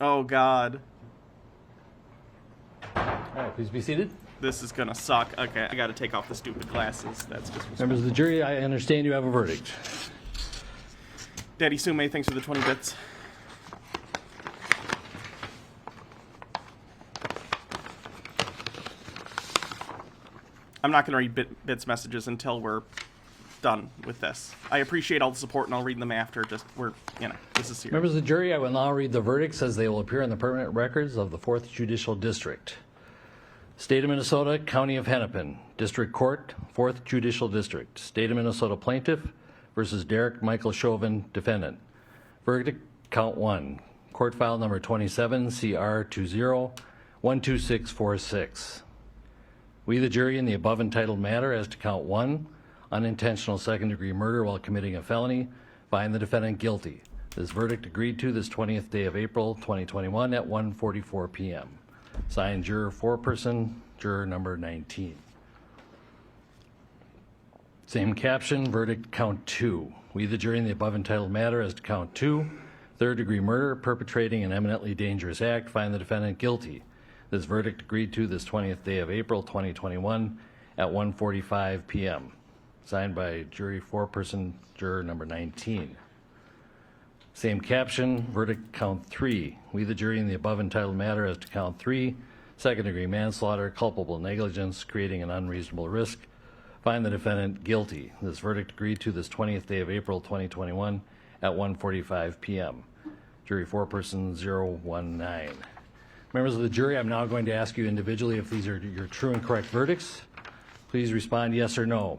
Oh, God. All right, please be seated. This is gonna suck. Okay, I gotta take off the stupid glasses. That's just... Members of the jury, I understand you have a verdict. Daddy Sume, thanks for the 20 bits. I'm not gonna read bits messages until we're done with this. I appreciate all the support, and I'll read them after. Just, this is serious. Members of the jury, I will now read the verdicts as they will appear in the permanent records of the 4th Judicial District. State of Minnesota, County of Hennepin, District Court, 4th Judicial District. State of Minnesota Plaintiff versus Derek Michael Chauvin, Defendant. Verdict, Count 1. Court File Number 27, CR 20-12646. We, the jury, in the above entitled matter as to Count 1, unintentional second-degree murder while committing a felony, find the defendant guilty. This verdict agreed to this 20th day of April, 2021 at 1:44 p.m. Signed, juror foreperson, juror number 19. Same caption, verdict count 2. We, the jury, in the above entitled matter as to count 2, third-degree murder, perpetrating an eminently dangerous act, find the defendant guilty. This verdict agreed to this 20th day of April, 2021 at 1:45 p.m. Signed by jury foreperson, juror number 19. Same caption, verdict count 3. We, the jury, in the above entitled matter as to count 3, second-degree manslaughter, culpable negligence, creating an unreasonable risk, find the defendant guilty. This verdict agreed to this 20th day of April, 2021 at 1:45 p.m. Jury foreperson 019. Members of the jury, I'm now going to ask you individually if these are your true and correct verdicts. Please respond yes or no.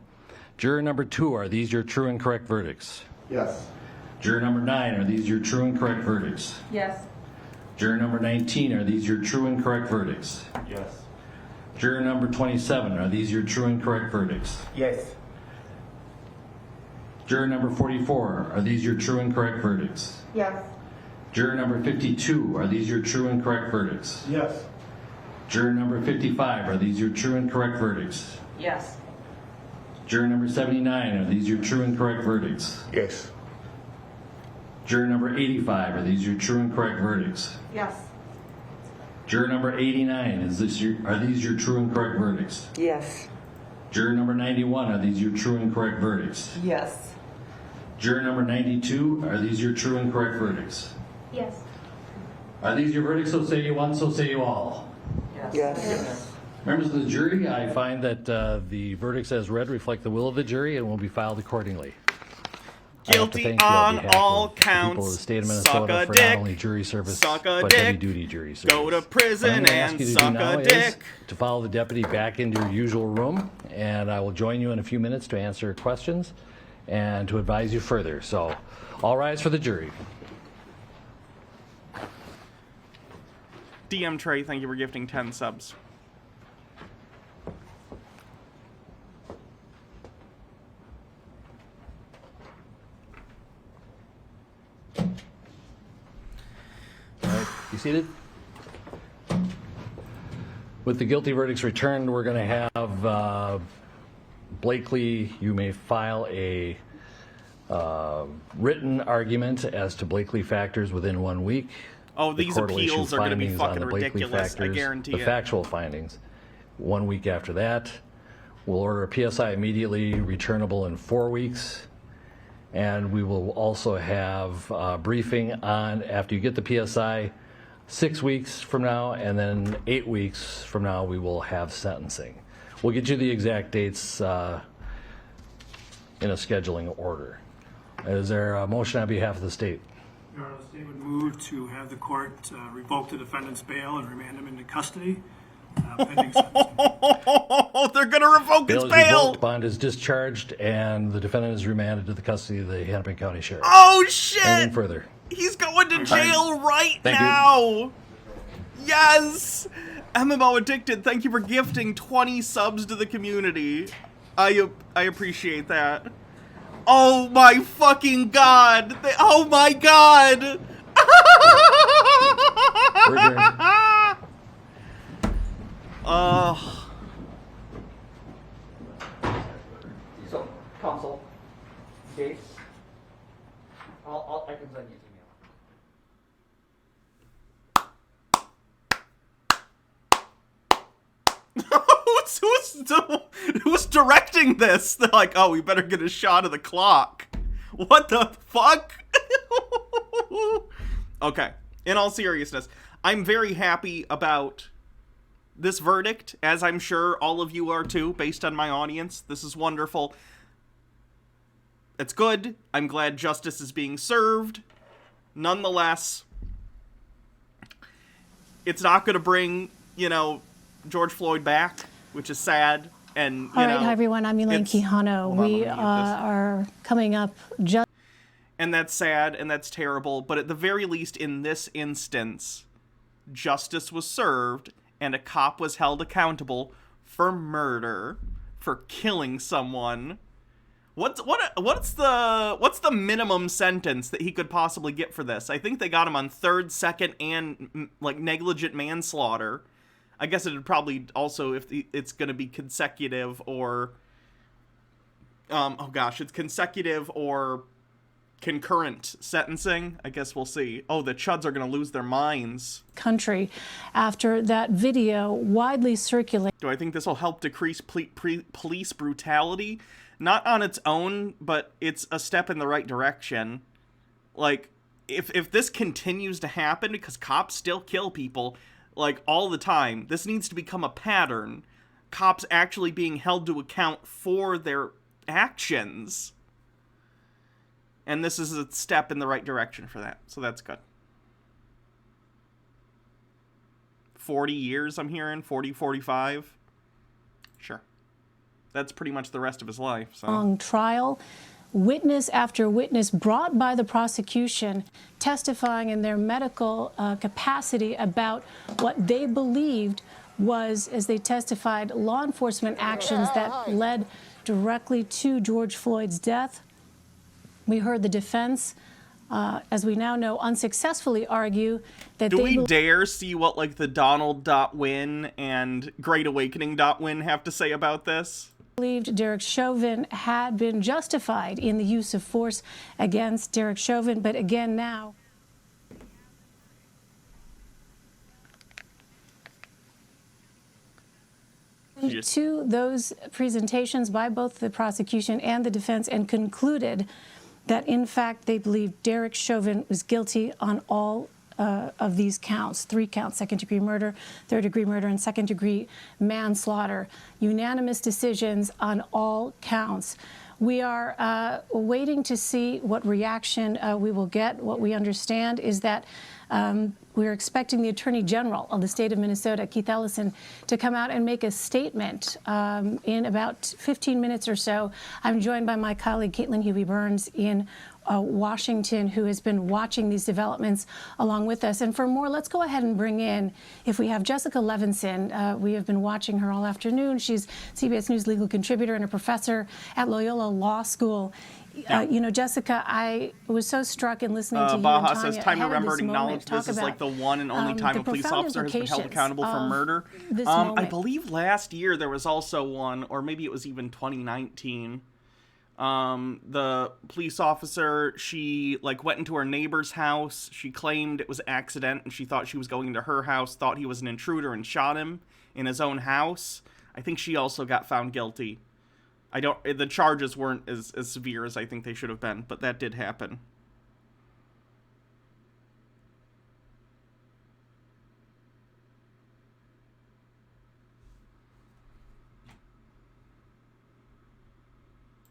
Juror number 2, are these your true and correct verdicts? Yes. Juror number 9, are these your true and correct verdicts? Yes. Juror number 19, are these your true and correct verdicts? Yes. Juror number 27, are these your true and correct verdicts? Yes. Juror number 44, are these your true and correct verdicts? Yes. Juror number 52, are these your true and correct verdicts? Yes. Juror number 55, are these your true and correct verdicts? Yes. Juror number 79, are these your true and correct verdicts? Yes. Juror number 85, are these your true and correct verdicts? Yes. Juror number 89, are these your true and correct verdicts? Yes. Juror number 91, are these your true and correct verdicts? Yes. Juror number 92, are these your true and correct verdicts? Yes. Are these your verdicts, so say you one, so say you all? Yes. Yes. Members of the jury, I find that the verdicts as read reflect the will of the jury and will be filed accordingly. Guilty on all counts. People of the state of Suck Minnesota a for dick. not only jury service, Suck a but dick. heavy-duty jury service. Go to What I'm prison gonna ask and you to do suck now a is dick. to follow the deputy back into your usual room, and I will join you in a few minutes to answer questions and to advise you further. So, all rise for the jury. DM Trey, thank you for gifting 10 subs. All right, you seated? With the guilty verdicts returned, we're going to have Blakely, you may file a written argument as to Blakely factors within 1 week. Oh, these court will issue appeals are going to be findings on fucking the Blakely ridiculous. I factors, guarantee the it. factual findings. 1 week after that, we'll order a PSI immediately returnable in 4 weeks. And we will also have a briefing on, after you get the PSI, 6 weeks from now, and then 8 weeks from now, we will have sentencing. We'll get you the exact dates in a scheduling order. Is there a motion on behalf of the state? Your Honor, the state would move to have the court revoke the defendant's bail and remand him into custody pending sentencing. They're going to revoke his Bail is bail. revoked, bond is discharged, and the defendant is remanded to the custody of the Hennepin County Sheriff. Oh, shit. Anything further? He's going to jail right Thank you. now. Yes. MMO Addicted, thank you for gifting 20 subs to the community. I appreciate that. Oh my fucking god. Oh my god. We're adjourned. So, counsel, dates, I can send you an email. who's directing this? They're like, oh, we better get a shot of the clock. What the fuck? Okay, in all seriousness, I'm very happy about this verdict, as I'm sure all of you are too, based on my audience. This is wonderful. It's good. I'm glad justice is being served. Nonetheless, it's not going to bring, George Floyd back, which is sad. And all right, hi everyone. I'm Elaine Quijano. We are coming up just. And that's sad and that's terrible. But at the very least, in this instance, justice was served and a cop was held accountable for murder, for killing someone. What's the minimum sentence that he could possibly get for this? I think they got him on third, second, and negligent manslaughter. I guess it would probably also, if it's going to be consecutive or it's consecutive or concurrent sentencing. I guess we'll see. Oh, the chuds are going to lose their minds. Country after that video widely circulated. Do I think this will help decrease police brutality? Not on its own, but it's a step in the right direction. Like, if this continues to happen, because cops still kill people, all the time, this needs to become a pattern. Cops actually being held to account for their actions. And this is a step in the right direction for that. So that's good. 40 years, I'm hearing. 40, 45. Sure. That's pretty much the rest of his life. So. Long trial. Witness after witness brought by the prosecution testifying in their medical capacity about what they believed was, as they testified, law enforcement actions that led directly to George Floyd's death. We heard the defense, as we now know, unsuccessfully argue that Do we dare see what, the Donald.win and Great Awakening.win have to say about this? Believed Derek Chauvin had been justified in the use of force against Derek Chauvin, but again now. To those presentations by both the prosecution and the defense, and concluded that, in fact, they believed Derek Chauvin was guilty on all of these counts, 3 counts: second-degree murder, third-degree murder, and second-degree manslaughter. Unanimous decisions on all counts. We are waiting to see what reaction we will get. What we understand is that we're expecting the Attorney General of the state of Minnesota, Keith Ellison, to come out and make a statement in about 15 minutes or so. I'm joined by my colleague, Caitlin Huey-Burns, in Washington, who has been watching these developments along with us. And for more, let's go ahead and bring in, if we have Jessica Levinson. We have been watching her all afternoon. She's CBS News legal contributor and a professor at Loyola Law School. Jessica, I was so struck in listening to you Baja and Tanya says, time to remember and acknowledge talk this is about, the one and only time a police officer has been held accountable for murder. I believe last year there was also one, or maybe it was even 2019. The police officer, she went into her neighbor's house. She claimed it was an accident and she thought she was going into her house, thought he was an intruder and shot him in his own house. I think she also got found guilty. The charges weren't as severe as I think they should have been, but that did happen.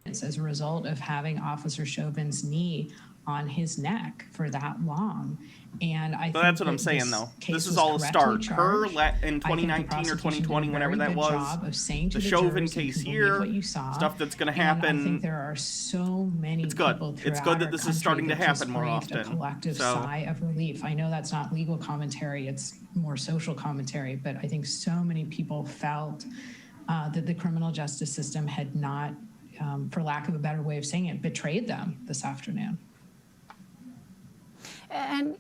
As a result of having Officer Chauvin's knee on his neck for that long. And I think that's what I'm saying, though. This is all a start. Her in 2019 or 2020, whenever that was, the Chauvin case here, stuff that's going to happen. I think there are so many people It's good that this is starting to happen more often. A collective sigh of relief. I know that's not legal commentary, it's more social commentary, but I think so many people felt that the criminal justice system had not, for lack of a better way of saying it, betrayed them this afternoon. And,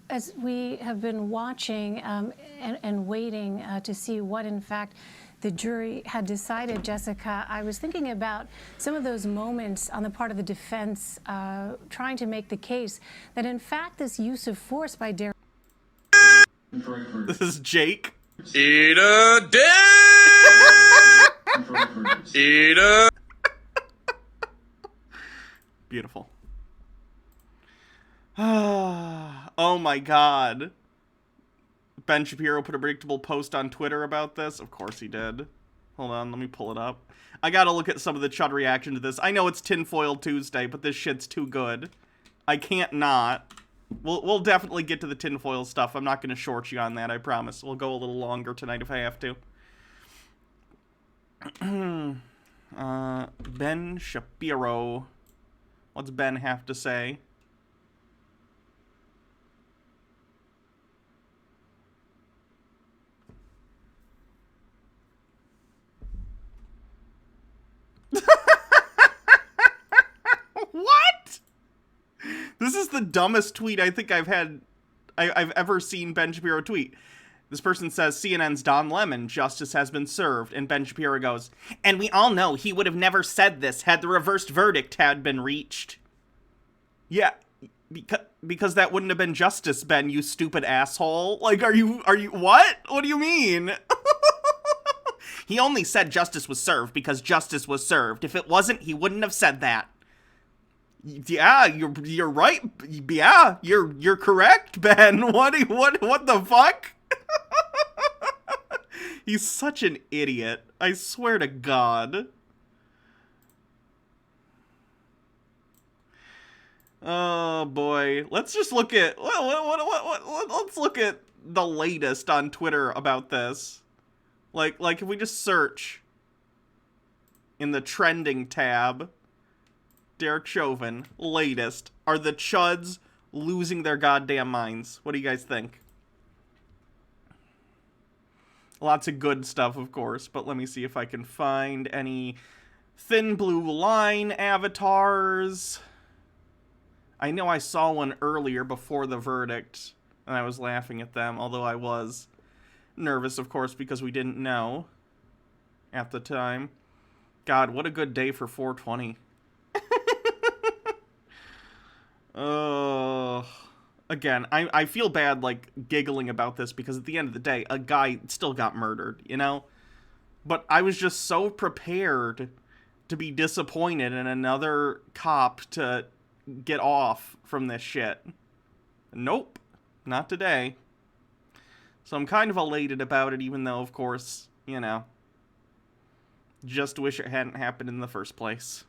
as we have been watching and waiting to see what, in fact, the jury had decided, Jessica, I was thinking about some of those moments on the part of the defense trying to make the case that, in fact, this use of force by Derek... This is Jake. Eat a dick! Eat it. Beautiful. Oh my god. Ben Shapiro put a predictable post on Twitter about this. Of course he did. Hold on, let me pull it up. I gotta look at some of the Chud reaction to this. I know it's Tinfoil Tuesday, but this shit's too good. I can't not. We'll definitely get to the tinfoil stuff. I'm not gonna short you on that, I promise. We'll go a little longer tonight if I have to. Ben Shapiro. What's Ben have to say? What? This is the dumbest tweet I think I've ever seen Ben Shapiro tweet. This person says, CNN's Don Lemon, justice has been served. And Ben Shapiro goes, and we all know he would have never said this had the reversed verdict had been reached. Yeah, because that wouldn't have been justice, Ben, you stupid asshole. Like, are you, what? What do you mean? He only said justice was served because justice was served. If it wasn't, he wouldn't have said that. Yeah, you're right. Yeah, you're correct, Ben. What the fuck? He's such an idiot. I swear to God. Oh boy. Let's just look at let's look at the latest on Twitter about this. Like if we just search in the trending tab, Derek Chauvin, latest. Are the Chuds losing their goddamn minds? What do you guys think? Lots of good stuff, of course, but let me see if I can find any thin blue line avatars. I know I saw one earlier before the verdict, and I was laughing at them, although I was nervous, of course, because we didn't know at the time. God, what a good day for 420. Again, I feel bad, like, giggling about this, because at the end of the day, a guy still got murdered, you know? But I was just so prepared to be disappointed in another cop to get off from this shit. Nope. Not today. So I'm kind of elated about it, even though, of course, you know, just wish it hadn't happened in the first place.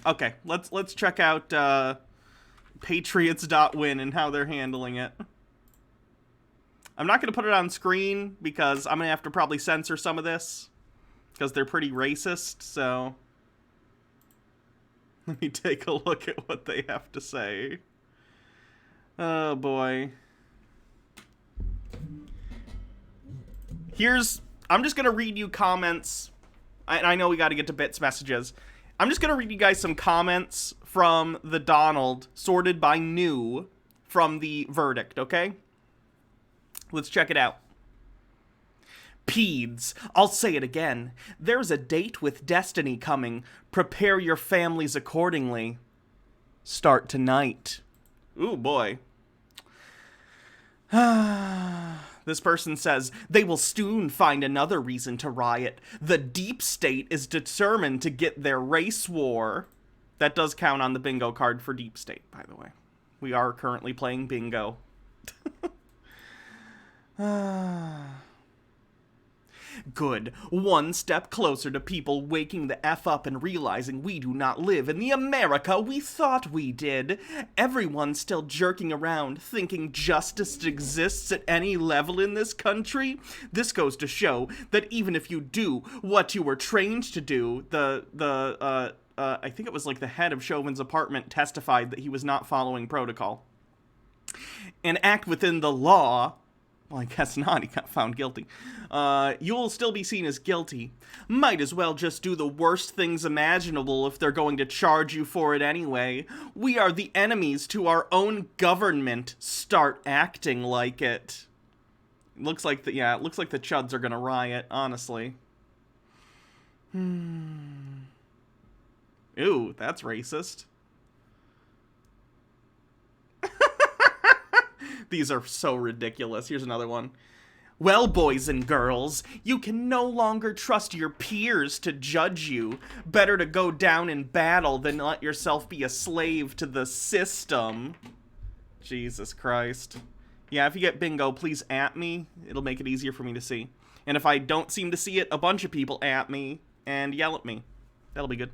Okay, let's check out Patriots.win and how they're handling it. I'm not going to put it on screen because I'm going to have to probably censor some of this because they're pretty racist, so let me take a look at what they have to say. Oh boy. I'm just going to read you comments. I know we got to get to bits messages. I'm just going to read you guys some comments from the Donald, sorted by new, from the verdict, okay? Let's check it out. Peds, I'll say it again. There's a date with destiny coming. Prepare your families accordingly. Start tonight. Ooh, boy. This person says, they will soon find another reason to riot. The deep state is determined to get their race war. That does count on the bingo card for deep state, by the way. We are currently playing bingo. Good. One step closer to people waking the F up and realizing we do not live in the America we thought we did. Everyone's still jerking around, thinking justice exists at any level in this country. This goes to show that even if you do what you were trained to do, I think it was like the head of Chauvin's apartment testified that he was not following protocol, and act within the law. Well, I guess not. He got found guilty. You'll still be seen as guilty. Might as well just do the worst things imaginable if they're going to charge you for it anyway. We are the enemies to our own government. Start acting like it. It looks like the Chuds are gonna riot, honestly. Ooh, that's racist. These are so ridiculous. Here's another one. Well, boys and girls, you can no longer trust your peers to judge you. Better to go down in battle than let yourself be a slave to the system. Jesus Christ. Yeah, if you get bingo, please at me. It'll make it easier for me to see. And if I don't seem to see it, a bunch of people at me and yell at me. That'll be good.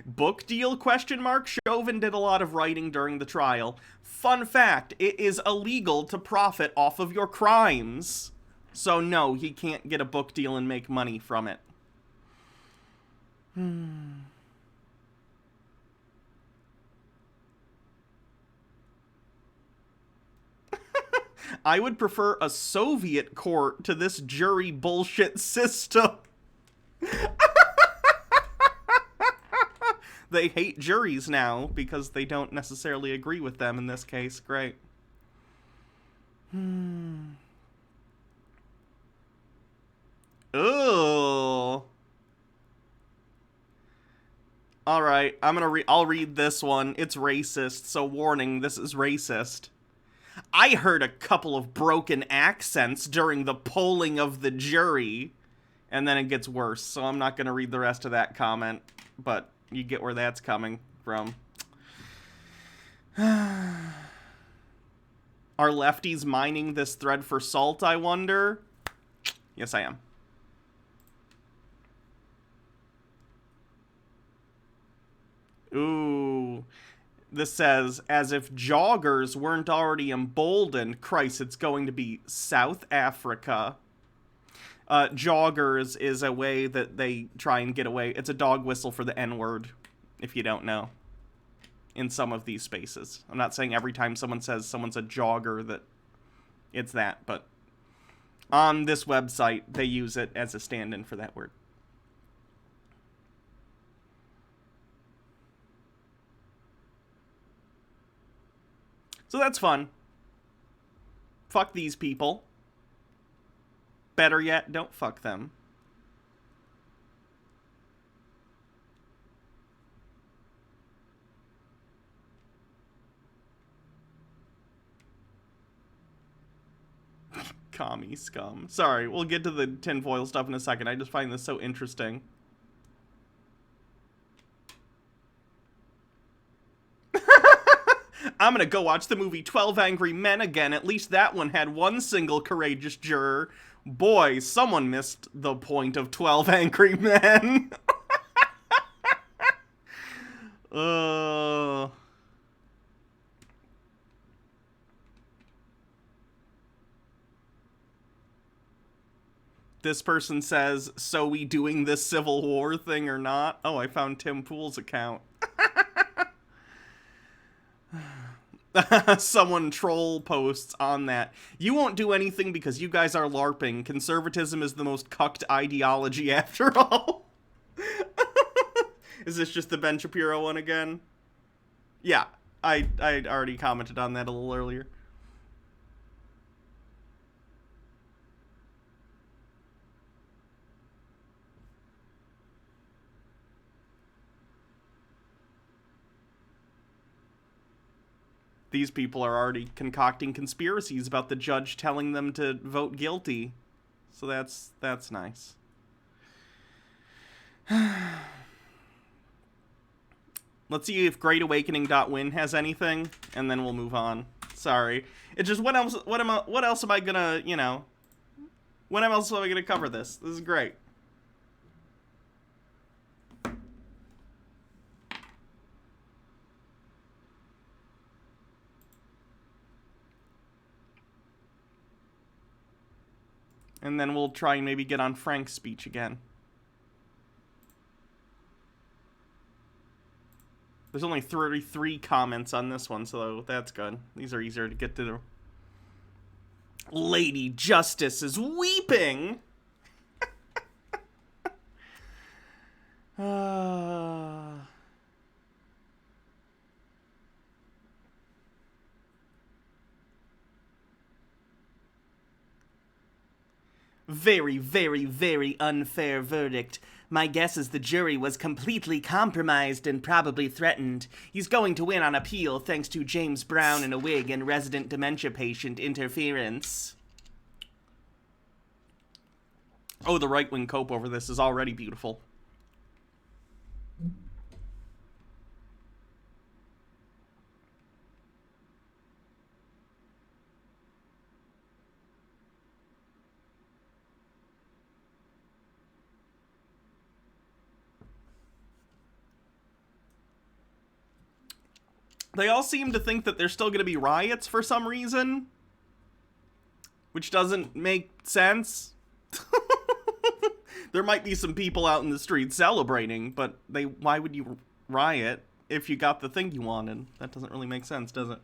Book deal, question mark? Chauvin did a lot of writing during the trial. Fun fact, it is illegal to profit off of your crimes. So no, he can't get a book deal and make money from it. I would prefer a Soviet court to this jury bullshit system. They hate juries now because they don't necessarily agree with them in this case. Great. Ugh. Alright, I'll read this one. It's racist, so warning, this is racist. I heard a couple of broken accents during the polling of the jury. And then it gets worse, so I'm not going to read the rest of that comment. But you get where that's coming from. Are lefties mining this thread for salt, I wonder? Yes, I am. Ooh. This says, as if joggers weren't already emboldened. Christ, it's going to be South Africa. Joggers is a way that they try and get away. It's a dog whistle for the N-word, if you don't know, in some of these spaces. I'm not saying every time someone says someone's a jogger that it's that, but on this website, they use it as a stand-in for that word. So that's fun. Fuck these people. Better yet, don't fuck them. Commie scum. Sorry, we'll get to the tinfoil stuff in a second. I just find this so interesting. I'm gonna go watch the movie 12 Angry Men again. At least that one had one single courageous juror. Boy, someone missed the point of 12 Angry Men. This person says, so we doing this Civil War thing or not? Oh, I found Tim Pool's account. Someone troll posts on that. You won't do anything because you guys are LARPing. Conservatism is the most cucked ideology after all. Is this just the Ben Shapiro one again? Yeah, I already commented on that a little earlier. These people are already concocting conspiracies about the judge telling them to vote guilty. So that's nice. Let's see if greatawakening.win has anything, and then we'll move on. Sorry. It's just, what else am I gonna, you know, when else am I gonna cover this? This is great. And then we'll try and maybe get on Frank's speech again. There's only 33 comments on this one, so that's good. These are easier to get to. Lady Justice is weeping! Very, very, very unfair verdict. My guess is the jury was completely compromised and probably threatened. He's going to win on appeal thanks to James Brown in a wig and resident dementia patient interference. Oh, the right-wing cope over this is already beautiful. They all seem to think that there's still going to be riots for some reason, which doesn't make sense. There might be some people out in the street celebrating, but why would you riot if you got the thing you wanted? That doesn't really make sense, does it?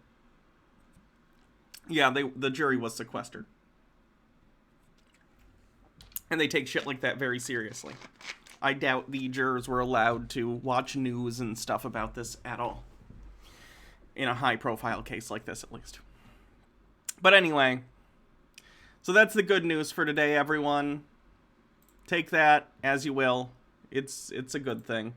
Yeah, the jury was sequestered. And they take shit like that very seriously. I doubt the jurors were allowed to watch news and stuff about this at all. In a high-profile case like this, at least. But anyway, so that's the good news for today, everyone. Take that as you will. It's a good thing.